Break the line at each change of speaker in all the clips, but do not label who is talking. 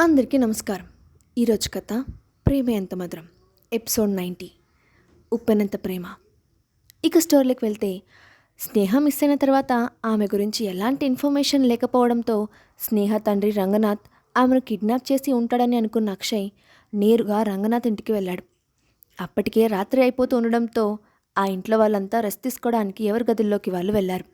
అందరికీ నమస్కారం. ఈరోజు కథ ప్రేమ ఎంత మధురం, ఎపిసోడ్ 90, ఉప్పెనంత ప్రేమ. ఇక స్టోరీలోకి వెళ్తే, స్నేహ మిస్ అయిన తర్వాత ఆమె గురించి ఎలాంటి ఇన్ఫర్మేషన్ లేకపోవడంతో స్నేహ తండ్రి రంగనాథ్ ఆమెను కిడ్నాప్ చేసి ఉంటాడని అనుకున్న అక్షయ్ నేరుగా రంగనాథ్ ఇంటికి వెళ్ళాడు. అప్పటికే రాత్రి అయిపోతూ ఉండడంతో ఆ ఇంట్లో వాళ్ళంతా రెస్ట్ తీసుకోవడానికి ఎవరి గదుల్లోకి వాళ్ళు వెళ్ళారు.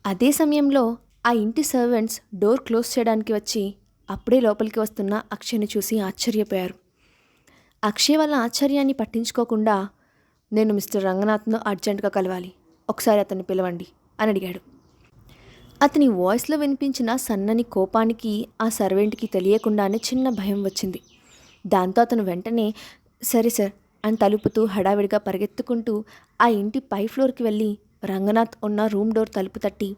అదే సమయంలో ఆ ఇంటి సర్వెంట్స్ డోర్ క్లోజ్ చేయడానికి వచ్చి అప్పుడే లోపలికి వస్తున్న అక్షయ్ని చూసి ఆశ్చర్యపోయారు. అక్షయ్ వాళ్ళ ఆశ్చర్యాన్ని పట్టించుకోకుండా, నేను మిస్టర్ రంగనాథ్ను అర్జెంటుగా కలవాలి, ఒకసారి అతన్ని పిలవండి అని అడిగాడు. అతని వాయిస్లో వినిపించిన సన్నని కోపానికి ఆ సర్వెంట్కి తెలియకుండానే చిన్న భయం వచ్చింది. దాంతో అతను వెంటనే సరే సార్ అని తలుపుతూ హడావిడిగా పరిగెత్తుకుంటూ ఆ ఇంటి పై ఫ్లోర్కి వెళ్ళి రంగనాథ్ ఉన్న రూమ్ డోర్ తలుపు తట్టి,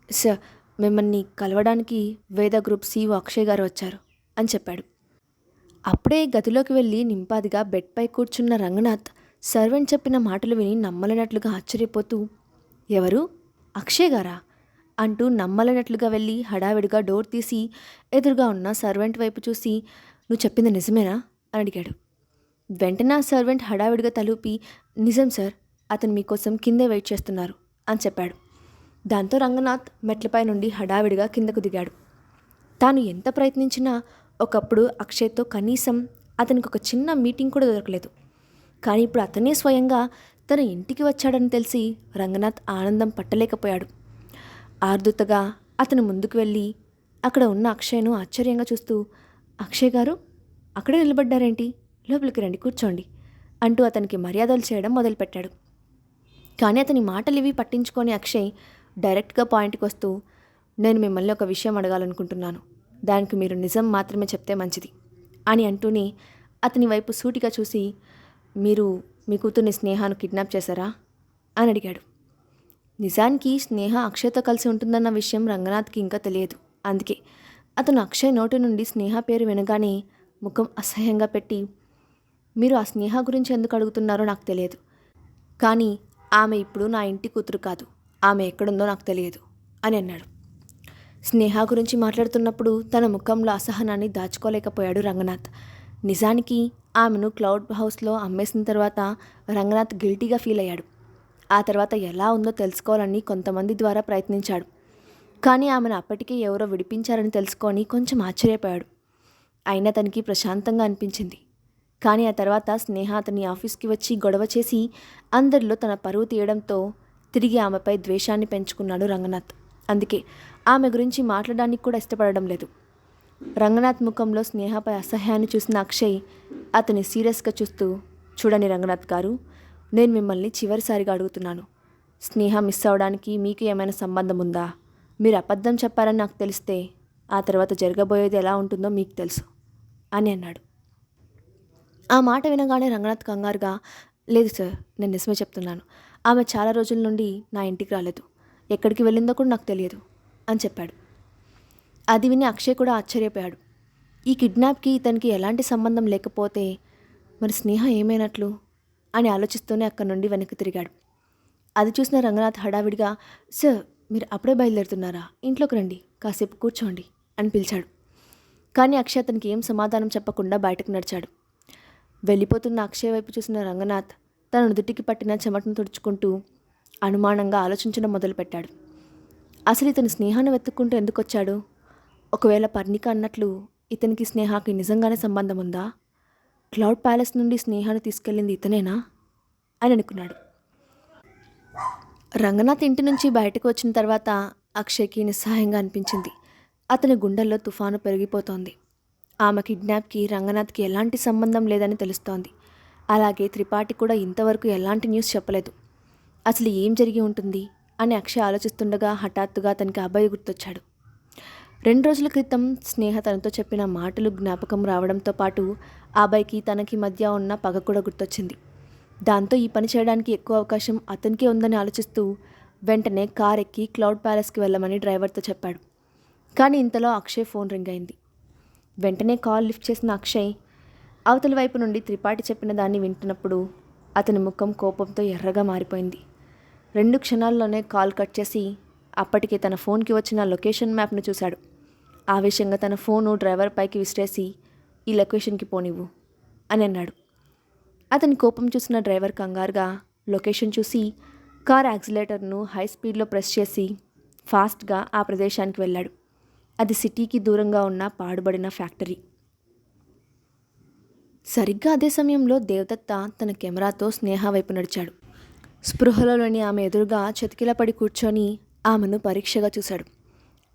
సార్ మిమ్మల్ని కలవడానికి వేద గ్రూప్ CEO అక్షయ్ గారు వచ్చారు అని చెప్పాడు. అప్పుడే గదిలోకి వెళ్ళి నింపాదిగా బెడ్పై కూర్చున్న రంగనాథ్ సర్వెంట్ చెప్పిన మాటలు విని నమ్మలేనట్లుగా ఆశ్చర్యపోతూ, ఎవరు, అక్షయ్ గారా అంటూ నమ్మలేనట్లుగా వెళ్ళి హడావిడిగా డోర్ తీసి ఎదురుగా ఉన్న సర్వెంట్ వైపు చూసి, నువ్వు చెప్పింది నిజమేనా అని అడిగాడు. వెంటనే ఆ సర్వెంట్ హడావిడిగా తలూపి, నిజం సార్, అతను మీకోసం కిందే వెయిట్ చేస్తున్నారు అని చెప్పాడు. దాంతో రంగనాథ్ మెట్లపై నుండి హడావిడిగా కిందకు దిగాడు. తాను ఎంత ప్రయత్నించినా ఒకప్పుడు అక్షయ్తో కనీసం అతనికి ఒక చిన్న మీటింగ్ కూడా దొరకలేదు. కానీ ఇప్పుడు అతనే స్వయంగా తన ఇంటికి వచ్చాడని తెలిసి రంగనాథ్ ఆనందం పట్టలేకపోయాడు. ఆర్దుతగా అతను ముందుకు వెళ్ళి అక్కడ ఉన్న అక్షయ్ను ఆశ్చర్యంగా చూస్తూ, అక్షయ్ గారు అక్కడే నిలబడ్డారేంటి, లోపలికి రండి, కూర్చోండి అంటూ అతనికి మర్యాదలు చేయడం మొదలుపెట్టాడు. కానీ అతని మాటలు ఇవి పట్టించుకొని అక్షయ్ డైరెక్ట్గా పాయింట్కి వస్తూ, నేను మిమ్మల్ని ఒక విషయం అడగాలనుకుంటున్నాను, దానికి మీరు నిజం మాత్రమే చెప్తే మంచిది అని అంటూనే అతని వైపు సూటిగా చూసి, మీరు మీ కూతుర్ని స్నేహను కిడ్నాప్ చేశారా అని అడిగాడు. నిజానికి స్నేహ అక్షయ్తో కలిసి ఉంటుందన్న విషయం రంగనాథ్కి ఇంకా తెలియదు. అందుకే అతను అక్షయ్ నోటి నుండి స్నేహ పేరు వినగానే ముఖం అసహ్యంగా పెట్టి, మీరు ఆ స్నేహ గురించి ఎందుకు అడుగుతున్నారో నాకు తెలియదు, కానీ ఆమె ఇప్పుడు నా ఇంటి కూతురు కాదు, ఆమె ఎక్కడుందో నాకు తెలియదు అని అన్నాడు. స్నేహ గురించి మాట్లాడుతున్నప్పుడు తన ముఖంలో అసహనాన్ని దాచుకోలేకపోయాడు రంగనాథ్. నిజానికి ఆమెను క్లౌడ్ హౌస్లో అమ్మేసిన తర్వాత రంగనాథ్ గిల్టీగా ఫీల్ అయ్యాడు. ఆ తర్వాత ఎలా ఉందో తెలుసుకోవాలని కొంతమంది ద్వారా ప్రయత్నించాడు. కానీ ఆమెను అప్పటికే ఎవరో విడిపించారని తెలుసుకొని కొంచెం ఆశ్చర్యపోయాడు. అయినా తనకి ప్రశాంతంగా అనిపించింది. కానీ ఆ తర్వాత స్నేహ అతని ఆఫీస్కి వచ్చి గొడవ చేసి అందరిలో తన పరువు తీయడంతో తిరిగి ఆమెపై ద్వేషాన్ని పెంచుకున్నాడు రంగనాథ్. అందుకే ఆమె గురించి మాట్లాడడానికి కూడా ఇష్టపడడం లేదు. రంగనాథ్ ముఖంలో స్నేహపై అసహ్యాన్ని చూసిన అక్షయ్ అతని సీరియస్గా చూస్తూ, చూడండి రంగనాథ్ గారు, నేను మిమ్మల్ని చివరిసారిగా అడుగుతున్నాను, స్నేహ మిస్ అవడానికి మీకు ఏమైనా సంబంధం ఉందా? మీరు అబద్ధం చెప్పారని నాకు తెలిస్తే ఆ తర్వాత జరగబోయేది ఎలా ఉంటుందో మీకు తెలుసు అని అన్నాడు. ఆ మాట వినగానే రంగనాథ్ కంగారుగా, లేదు సార్, నేను నిజమే చెప్తున్నాను, ఆమె చాలా రోజుల నుండి నా ఇంటికి రాలేదు, ఎక్కడికి వెళ్ళిందో కూడా నాకు తెలియదు అని చెప్పాడు. అది విని అక్షయ్ కూడా ఆశ్చర్యపోయాడు. ఈ కిడ్నాప్కి ఇతనికి ఎలాంటి సంబంధం లేకపోతే మరి స్నేహ ఏమైనట్లు అని ఆలోచిస్తూనే అక్కడి నుండి వెనక్కి తిరిగాడు. అది చూసిన రంగనాథ్ హడావిడిగా, సార్ మీరు అప్పుడే బయలుదేరుతున్నారా, ఇంట్లోకి రండి, కాసేపు కూర్చోండి అని పిలిచాడు. కానీ అక్షయ్ అతనికి ఏం సమాధానం చెప్పకుండా బయటకు నడిచాడు. వెళ్ళిపోతున్న అక్షయ్ వైపు చూసిన రంగనాథ్ తన నుదుటికి పట్టిన చెమటను తుడుచుకుంటూ అనుమానంగా ఆలోచించడం మొదలుపెట్టాడు. అసలు ఇతను స్నేహాన్ని వెతుక్కుంటూ ఎందుకు వచ్చాడు? ఒకవేళ పర్ణిక అన్నట్లు ఇతనికి స్నేహకి నిజంగానే సంబంధం ఉందా? క్లౌడ్ ప్యాలెస్ నుండి స్నేహాన్ని తీసుకెళ్ళింది ఇతనేనా అని అనుకున్నాడు. రంగనాథ్ ఇంటి నుంచి బయటకు వచ్చిన తర్వాత అక్షయ్కి నిస్సహాయంగా అనిపించింది. అతని గుండెల్లో తుఫాను పెరిగిపోతోంది. ఆమె కిడ్నాప్కి రంగనాథ్కి ఎలాంటి సంబంధం లేదని తెలుస్తోంది. అలాగే త్రిపాఠి కూడా ఇంతవరకు ఎలాంటి న్యూస్ చెప్పలేదు. అసలు ఏం జరిగి ఉంటుంది అని అక్షయ్ ఆలోచిస్తుండగా హఠాత్తుగా అతనికి అభయ్ గుర్తొచ్చాడు. 2 రోజుల క్రితం స్నేహ తనతో చెప్పిన మాటలు జ్ఞాపకం రావడంతో పాటు అభయ్కి తనకి మధ్య ఉన్న పగ కూడా గుర్తొచ్చింది. దాంతో ఈ పని చేయడానికి ఎక్కువ అవకాశం అతనికే ఉందని ఆలోచిస్తూ వెంటనే కార్ ఎక్కి క్లౌడ్ ప్యాలెస్కి వెళ్ళమని డ్రైవర్తో చెప్పాడు. కానీ ఇంతలో అక్షయ్ ఫోన్ రింగ్ అయింది. వెంటనే కాల్ లిఫ్ట్ చేసిన అక్షయ్ అవతలి వైపు నుండి త్రిపాఠి చెప్పిన దాన్ని వింటున్నప్పుడు అతని ముఖం కోపంతో ఎర్రగా మారిపోయింది. 2 క్షణాల్లోనే కాల్ కట్ చేసి అప్పటికే తన ఫోన్కి వచ్చిన లొకేషన్ మ్యాప్ను చూశాడు. ఆవేశంగా తన ఫోను డ్రైవర్ పైకి విసిరేసి ఈ లొకేషన్కి పోనివ్వు అని అన్నాడు. అతని కోపం చూసిన డ్రైవర్ కంగారుగా లొకేషన్ చూసి కార్ యాక్సిలేటర్ను హై స్పీడ్లో ప్రెస్ చేసి ఫాస్ట్గా ఆ ప్రదేశానికి వెళ్ళాడు. అది సిటీకి దూరంగా ఉన్న పాడుబడిన ఫ్యాక్టరీ. సరిగ్గా అదే సమయంలో దేవదత్త తన కెమెరాతో స్నేహ వైపు నడిచాడు. స్పృహలోని ఆమె ఎదురుగా చతికిలపడి కూర్చొని ఆమెను పరీక్షగా చూశాడు.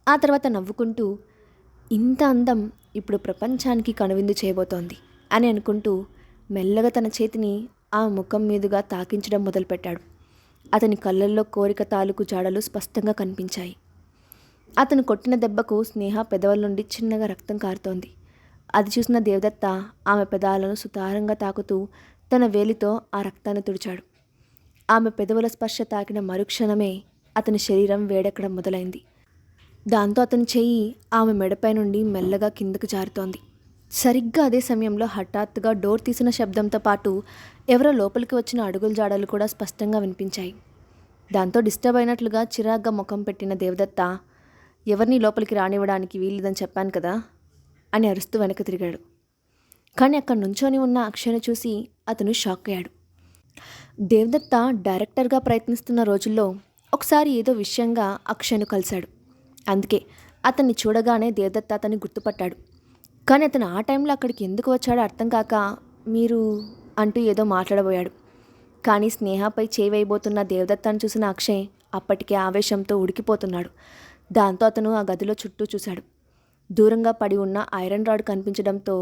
ఆ తర్వాత నవ్వుకుంటూ, ఇంత అందం ఇప్పుడు ప్రపంచానికి కనువిందు చేయబోతోంది అని అనుకుంటూ మెల్లగా తన చేతిని ఆ ముఖం మీదుగా తాకించడం మొదలుపెట్టాడు. అతని కళ్ళల్లో కోరిక తాలూకు జాడలు స్పష్టంగా కనిపించాయి. అతను కొట్టిన దెబ్బకు స్నేహ పెదవుల నుండి చిన్నగా రక్తం కారుతోంది. అది చూసిన దేవదత్త ఆమె పెదాలను సుతారంగా తాకుతూ తన వేలితో ఆ రక్తాన్ని తుడిచాడు. ఆమె పెదవుల స్పర్శ తాకిన మరుక్షణమే అతని శరీరం వేడెక్కడం మొదలైంది. దాంతో అతని చెయ్యి ఆమె మెడపై నుండి మెల్లగా కిందకు జారుతోంది. సరిగ్గా అదే సమయంలో హఠాత్తుగా డోర్ తీసిన శబ్దంతో పాటు ఎవరో లోపలికి వచ్చిన అడుగుల జాడలు కూడా స్పష్టంగా వినిపించాయి. దాంతో డిస్టర్బ్ అయినట్లుగా చిరాగ్గా ముఖం పెట్టిన దేవదత్త, ఎవరిని లోపలికి రానివ్వడానికి వీల్లేదని చెప్పాను కదా అని అరుస్తూ వెనక్కి తిరిగాడు. కానీ అక్కడ నుంచొని ఉన్న అక్షయ్ను చూసి అతను షాక్ అయ్యాడు. దేవదత్త డైరెక్టర్గా ప్రయత్నిస్తున్న రోజుల్లో ఒకసారి ఏదో విషయంగా అక్షయ్ను కలిశాడు. అందుకే అతన్ని చూడగానే దేవదత్త అతన్ని గుర్తుపట్టాడు. కానీ అతను ఆ టైంలో అక్కడికి ఎందుకు వచ్చాడో అర్థం కాక మీరు అంటూ ఏదో మాట్లాడబోయాడు. కానీ స్నేహపై చేయి వేయబోతున్న దేవదత్తను చూసిన అక్షయ్ అప్పటికే ఆవేశంతో ఉడికిపోతున్నాడు. దాంతో అతను ఆ గదిలో చుట్టూ చూశాడు. దూరంగా పడి ఉన్న ఐరన్ రాడ్ కనిపించడంతో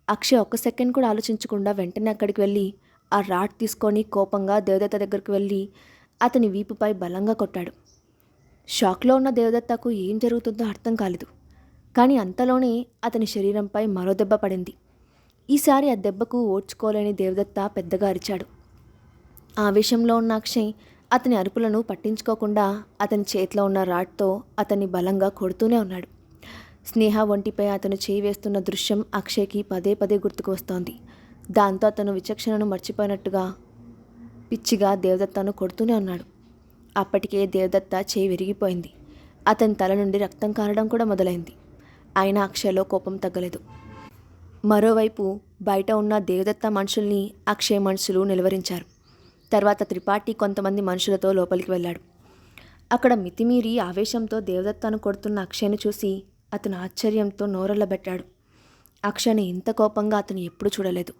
అక్షయ్ ఒక్క సెకండ్ కూడా ఆలోచించకుండా వెంటనే అక్కడికి వెళ్ళి ఆ రాడ్ తీసుకొని కోపంగా దేవదత్త దగ్గరికి వెళ్ళి అతని వీపుపై బలంగా కొట్టాడు. షాక్లో ఉన్న దేవదత్తకు ఏం జరుగుతుందో అర్థం కాలేదు. కానీ అంతలోనే అతని శరీరంపై మరో దెబ్బ పడింది. ఈసారి ఆ దెబ్బకు ఓడ్చుకోలేని దేవదత్త పెద్దగా అరిచాడు. ఆవేశంలో ఉన్న అక్షయ్ అతని అరుపులను పట్టించుకోకుండా అతని చేతిలో ఉన్న రాడ్తో అతన్ని బలంగా కొడుతూనే ఉన్నాడు. స్నేహ ఒంటిపై అతను చేయి వేస్తున్న దృశ్యం అక్షయ్కి పదే పదే గుర్తుకు వస్తోంది. దాంతో అతను విచక్షణను మర్చిపోయినట్టుగా పిచ్చిగా దేవదత్తను కొడుతూనే ఉన్నాడు. అప్పటికే దేవదత్త చేయి విరిగిపోయింది. అతని తల నుండి రక్తం కారడం కూడా మొదలైంది. అయినా అక్షయ్లో కోపం తగ్గలేదు. మరోవైపు బయట ఉన్న దేవదత్త మనుషుల్ని అక్షయ్ మనుషులు నిలువరించారు. తర్వాత త్రిపాఠి కొంతమంది మనుషులతో లోపలికి వెళ్ళాడు. అక్కడ మితిమీరి ఆవేశంతో దేవదత్తను కొడుతున్న అక్షయ్ను చూసి అతను ఆశ్చర్యంతో నోరెళ్ళబెట్టాడు. అక్షయ్ని ఇంత కోపంగా అతను ఎప్పుడూ చూడలేదు.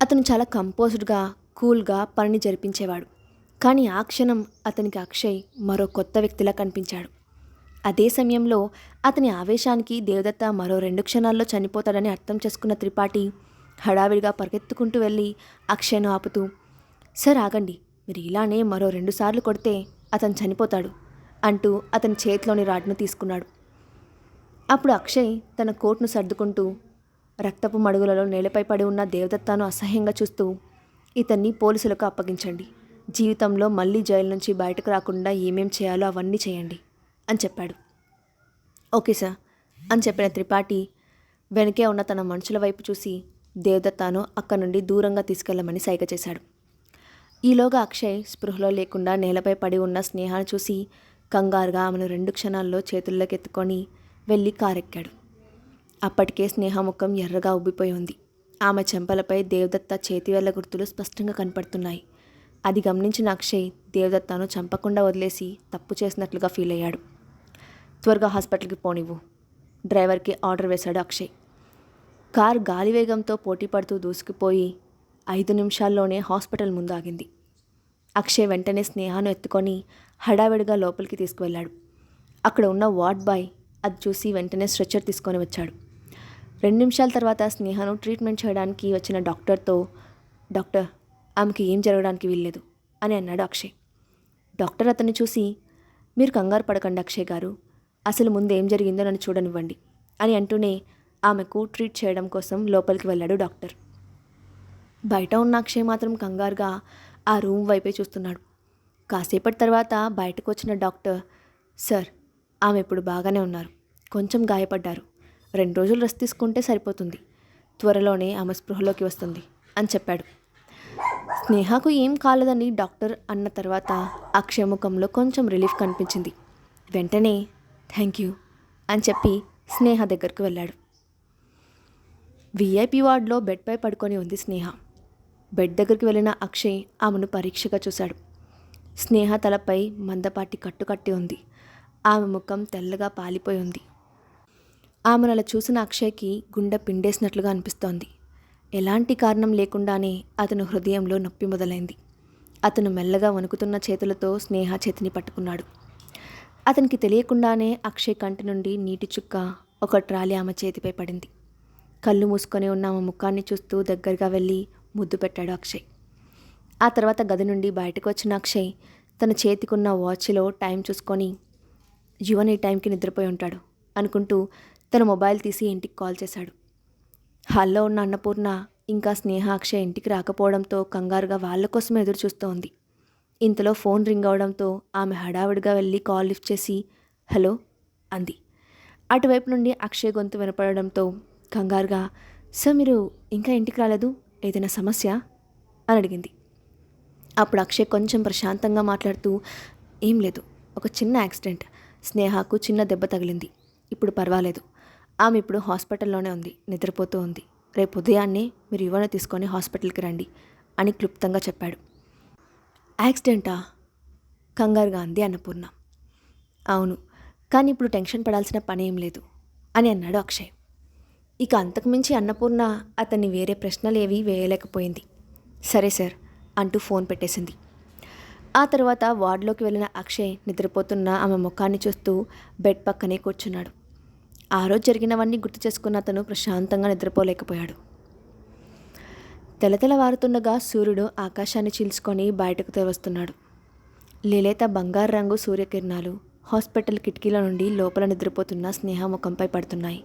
అతను చాలా కంపోజ్డ్గా, కూల్గా పనిని జరిపించేవాడు. కానీ ఆ క్షణం అతనికి అక్షయ్ మరో కొత్త వ్యక్తిలా కనిపించాడు. అదే సమయంలో అతని ఆవేశానికి దేవదత్త మరో 2 క్షణాల్లో చనిపోతాడని అర్థం చేసుకున్న త్రిపాఠి హడావిడిగా పరిగెత్తుకుంటూ వెళ్ళి అక్షయ్ను ఆపుతూ, సార్ ఆగండి, మీరు ఇలానే మరో 2 సార్లు కొడితే అతను చనిపోతాడు అంటూ అతని చేతిలోని రాడ్ను తీసుకున్నాడు. అప్పుడు అక్షయ్ తన కోట్ను సర్దుకుంటూ రక్తపు మడుగులలో నేలపై పడి ఉన్న దేవదత్తను అసహ్యంగా చూస్తూ, ఇతన్ని పోలీసులకు అప్పగించండి, జీవితంలో మళ్ళీ జైలు నుంచి బయటకు రాకుండా ఏమేం చేయాలో అవన్నీ చేయండి అని చెప్పాడు. ఓకే సార్ అని చెప్పిన త్రిపాఠి వెనకే ఉన్న తన మనుషుల వైపు చూసి దేవదత్తను అక్కడి నుండి దూరంగా తీసుకెళ్లమని సైగ చేశాడు. ఈలోగా అక్షయ్ స్పృహలో లేకుండా నేలపై పడి ఉన్న స్నేహాన్ని చూసి కంగారుగా ఆమెను 2 క్షణాల్లో చేతుల్లోకి ఎత్తుకొని వెళ్ళి కారెక్కాడు. అప్పటికే స్నేహ ముఖం ఎర్రగా ఉబ్బిపోయి ఉంది. ఆమె చెంపలపై దేవదత్త చేతివేళ్ల గుర్తులు స్పష్టంగా కనపడుతున్నాయి. అది గమనించిన అక్షయ్ దేవదత్తను చంపకుండా వదిలేసి తప్పు చేసినట్లుగా ఫీల్ అయ్యాడు. త్వరగా హాస్పిటల్కి పోనివ్వు, డ్రైవర్కి ఆర్డర్ వేశాడు అక్షయ్. కారు గాలివేగంతో పోటీ పడుతూ దూసుకుపోయి 5 నిమిషాల్లోనే హాస్పిటల్ ముందు ఆగింది. అక్షయ్ వెంటనే స్నేహాను ఎత్తుకొని హడావిడిగా లోపలికి తీసుకువెళ్ళాడు. అక్కడ ఉన్న వార్డ్ బాయ్ అది చూసి వెంటనే స్ట్రెచ్చర్ తీసుకొని వచ్చాడు. 2 నిమిషాల తర్వాత స్నేహను ట్రీట్మెంట్ చేయడానికి వచ్చిన డాక్టర్తో, డాక్టర్, ఆమెకి ఏం జరగడానికి వీల్లేదు అని అన్నాడు అక్షయ్. డాక్టర్ అతన్ని చూసి, మీరు కంగారు పడకండి అక్షయ్ గారు, అసలు ముందు ఏం జరిగిందో నన్ను చూడనివ్వండి అని అంటూనే ఆమెకు ట్రీట్ చేయడం కోసం లోపలికి వెళ్ళాడు డాక్టర్. బయట ఉన్న అక్షయ్ మాత్రం కంగారుగా ఆ రూమ్ వైపే చూస్తున్నాడు. కాసేపటి తర్వాత బయటకు వచ్చిన డాక్టర్, సార్, ఆమె ఇప్పుడు బాగానే ఉన్నారు, కొంచెం గాయపడ్డారు, 2 రోజులు రెస్ట్ తీసుకుంటే సరిపోతుంది, త్వరలోనే ఆమె స్పృహలోకి వస్తుంది అని చెప్పాడు. స్నేహకు ఏం కాలేదని డాక్టర్ అన్న తర్వాత అక్షయ్ ముఖంలో కొంచెం రిలీఫ్ కనిపించింది. వెంటనే థ్యాంక్ యూ అని చెప్పి స్నేహ దగ్గరకు వెళ్ళాడు. విఐపి వార్డులో బెడ్పై పడుకొని ఉంది స్నేహ. బెడ్ దగ్గరికి వెళ్ళిన అక్షయ్ ఆమెను పరీక్షగా చూశాడు. స్నేహ తలపై మందపాటి కట్టుకట్టి ఉంది. ఆమె ముఖం తెల్లగా పాలిపోయి ఉంది. ఆమెను అలా చూసిన అక్షయ్కి గుండె పిండేసినట్లుగా అనిపిస్తోంది. ఎలాంటి కారణం లేకుండానే అతను హృదయంలో నొప్పి మొదలైంది. అతను మెల్లగా వణుకుతున్న చేతులతో స్నేహ చేతిని పట్టుకున్నాడు. అతనికి తెలియకుండానే అక్షయ్ కంటి నుండి నీటి చుక్క ఒక ట్రాలీ ఆమె చేతిపై పడింది. కళ్ళు మూసుకొని ఉన్న ఆమె ముఖాన్ని చూస్తూ దగ్గరగా వెళ్ళి ముద్దు పెట్టాడు అక్షయ్. ఆ తర్వాత గది నుండి బయటకు వచ్చిన అక్షయ్ తన చేతికున్న వాచ్లో టైం చూసుకొని జీవన్ ఈ టైంకి నిద్రపోయి ఉంటాడు అనుకుంటూ తన మొబైల్ తీసి ఇంటికి కాల్ చేశాడు. హాల్లో ఉన్న అన్నపూర్ణ ఇంకా స్నేహ అక్షయ్ ఇంటికి రాకపోవడంతో కంగారుగా వాళ్ళ కోసం ఎదురు చూస్తూ ఉంది. ఇంతలో ఫోన్ రింగ్ అవడంతో ఆమె హడావిడిగా వెళ్ళి కాల్ లిఫ్ట్ చేసి హలో అంది. అటువైపు నుండి అక్షయ్ గొంతు వినపడడంతో కంగారుగా సార్ మీరు ఇంకా ఇంటికి రాలేదు, ఏదైనా సమస్య అని అడిగింది. అప్పుడు అక్షయ్ కొంచెం ప్రశాంతంగా మాట్లాడుతూ ఏం లేదు, ఒక చిన్న యాక్సిడెంట్, స్నేహకు చిన్న దెబ్బ తగిలింది, ఇప్పుడు పర్వాలేదు, ఆమె ఇప్పుడు హాస్పిటల్లోనే ఉంది, నిద్రపోతూ ఉంది, రేపు ఉదయాన్నే మీరు యువన తీసుకొని హాస్పిటల్కి రండి అని క్లుప్తంగా చెప్పాడు. యాక్సిడెంటా? కంగారుగా అంది అన్నపూర్ణ. అవును, కానీ ఇప్పుడు టెన్షన్ పడాల్సిన పని ఏం లేదు అని అన్నాడు అక్షయ్. ఇక అంతకుమించి అన్నపూర్ణ అతన్ని వేరే ప్రశ్నలేవీ వేయలేకపోయింది. సరే సార్ అంటూ ఫోన్ పెట్టేసింది. ఆ తర్వాత వార్డులోకి వెళ్ళిన అక్షయ్ నిద్రపోతున్న ఆమె ముఖాన్ని చూస్తూ బెడ్ పక్కనే కూర్చున్నాడు. ఆ రోజు జరిగినవన్నీ గుర్తు చేసుకున్న అతను ప్రశాంతంగా నిద్రపోలేకపోయాడు. తెలతెలవారుతుండగా సూర్యుడు ఆకాశాన్ని చీల్చుకొని బయటకు తెవస్తున్నాడు. లేలేత బంగారు రంగు సూర్యకిరణాలు హాస్పిటల్ కిటికీల నుండి లోపల నిద్రపోతున్న స్నేహ ముఖంపై పడుతున్నాయి.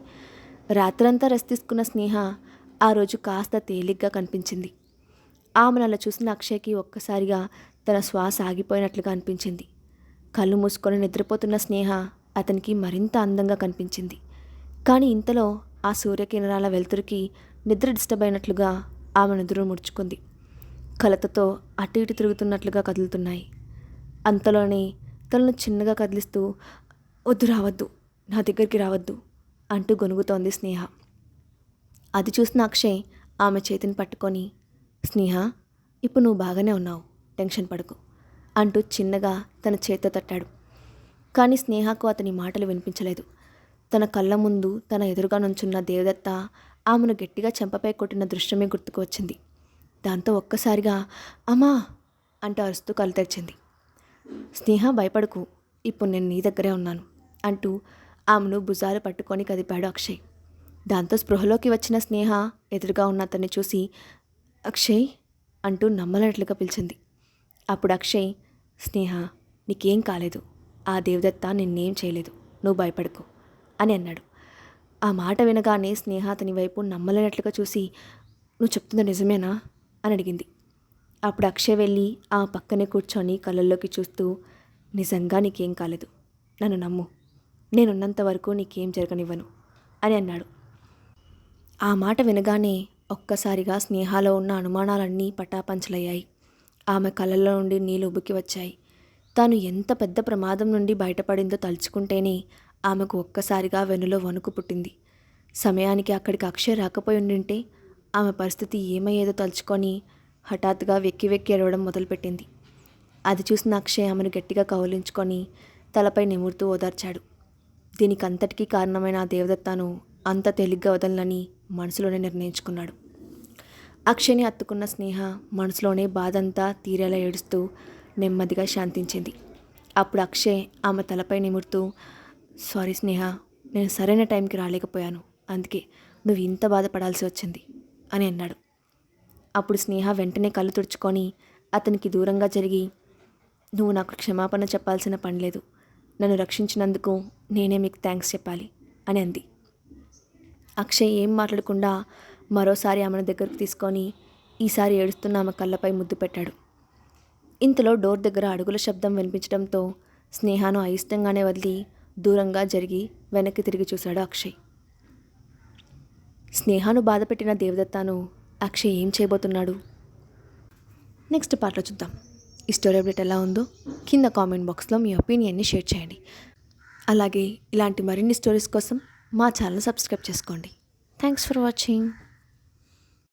రాత్రంతా రెస్ట్ తీసుకున్న స్నేహ ఆ రోజు కాస్త తేలిగ్గా కనిపించింది. ఆమెను అలా చూసిన అక్షయ్కి ఒక్కసారిగా తన శ్వాస ఆగిపోయినట్లుగా అనిపించింది. కళ్ళు మూసుకొని నిద్రపోతున్న స్నేహ అతనికి మరింత అందంగా కనిపించింది. కానీ ఇంతలో ఆ సూర్యకిరణాల వెలుతురికి నిద్ర డిస్టర్బ్ అయినట్లుగా ఆమె నిద్ర ముడుచుకుంది. కలతతో అటు ఇటు తిరుగుతున్నట్లుగా కదులుతున్నాయి. అంతలోనే తనను చిన్నగా కదిలిస్తూ వద్దు, రావద్దు, నా దగ్గరికి రావద్దు అంటూ గొనుగుతోంది స్నేహ. అది చూసిన అక్షయ్ ఆమె చేతిని పట్టుకొని స్నేహ, ఇప్పుడు నువ్వు బాగానే ఉన్నావు, టెన్షన్ పడకు అంటూ చిన్నగా తన చేతితో తట్టాడు. కానీ స్నేహకు అతని మాటలు వినిపించలేదు. తన కళ్ళ ముందు తన ఎదురుగా నుంచున్న దేవదత్త ఆమెను గట్టిగా చెంపపై కొట్టిన దృశ్యమే గుర్తుకు వచ్చింది. దాంతో ఒక్కసారిగా అమ్మా అంటూ అరుస్తూ కళ్ళు తెరిచింది. స్నేహ భయపడకు, ఇప్పుడు నేను నీ దగ్గరే ఉన్నాను అంటూ ఆమెను భుజాలు పట్టుకొని కదిపాడు అక్షయ్. దాంతో స్పృహలోకి వచ్చిన స్నేహ ఎదురుగా ఉన్న అతన్ని చూసి అక్షయ్ అంటూ నమ్మలేనట్లుగా పిలిచింది. అప్పుడు అక్షయ్ స్నేహ నీకేం కాలేదు, ఆ దేవదత్త నిన్నేం చేయలేదు, నువ్వు భయపడకు అని అన్నాడు. ఆ మాట వినగానే స్నేహ అతని వైపు నమ్మలేనట్లుగా చూసి నువ్వు చెప్తుంది నిజమేనా అని అడిగింది. అప్పుడు అక్షయ్ వెళ్ళి ఆ పక్కనే కూర్చొని కళ్ళల్లోకి చూస్తూ నిజంగా నీకేం కాలేదు, నన్ను నమ్ము, నేనున్నంత వరకు నీకేం జరగనివ్వను అని అన్నాడు. ఆ మాట వినగానే ఒక్కసారిగా స్నేహలో ఉన్న అనుమానాలన్నీ పటాపంచలయ్యాయి. ఆమె కళ్ళల్లో నుండి నీళ్ళు ఉబుకి వచ్చాయి. తాను ఎంత పెద్ద ప్రమాదం నుండి బయటపడిందో తలుచుకుంటేనే ఆమెకు ఒక్కసారిగా వెన్నులో వణుకు పుట్టింది. సమయానికి అక్కడికి అక్షయ్ రాకపోయి ఉండింటే ఆమె పరిస్థితి ఏమయ్యేదో తలుచుకొని హఠాత్తుగా వెక్కి వెక్కి ఏడవడం మొదలుపెట్టింది. అది చూసిన అక్షయ్ ఆమెను గట్టిగా కౌలించుకొని తలపై నిమురుతూ ఓదార్చాడు. దీనికంతటికీ కారణమైన ఆ దేవదత్తను అంత తేలిగ్గా వదలనని మనసులోనే నిర్ణయించుకున్నాడు. అక్షయ్ని హత్తుకున్న స్నేహ మనసులోనే బాధంతా తీరేలా ఏడుస్తూ నెమ్మదిగా శాంతించింది. అప్పుడు అక్షయ్ ఆమె తలపై నిమురుతూ సారీ స్నేహ, నేను సరైన టైంకి రాలేకపోయాను, అందుకే నువ్వు ఇంత బాధపడాల్సి వచ్చింది అని అన్నాడు. అప్పుడు స్నేహ వెంటనే కళ్ళు తుడుచుకొని అతనికి దూరంగా జరిగి నువ్వు నాకు క్షమాపణ చెప్పాల్సిన పని లేదు, నన్ను రక్షించినందుకు నేనే మీకు థ్యాంక్స్ చెప్పాలి అని అంది. అక్షయ్ ఏం మాట్లాడకుండా మరోసారి ఆమెను దగ్గరకు తీసుకొని ఈసారి ఏడుస్తున్న ఆమె కళ్ళపై ముద్దు పెట్టాడు. ఇంతలో డోర్ దగ్గర అడుగుల శబ్దం వినిపించడంతో స్నేహను అయిష్టంగానే వదిలి దూరంగా జరిగి వెనక్కి తిరిగి చూశాడు అక్షయ్. స్నేహను బాధపెట్టిన దేవదత్తను అక్షయ్ ఏం చేయబోతున్నాడు నెక్స్ట్ పార్ట్లో చూద్దాం. ఈ స్టోరీ అప్డేట్ ఎలా ఉందో కింద కామెంట్ బాక్స్లో మీ ఒపీనియన్ని షేర్ చేయండి. అలాగే ఇలాంటి మరిన్ని స్టోరీస్ కోసం మా ఛానల్ సబ్స్క్రైబ్ చేసుకోండి. Thanks for watching.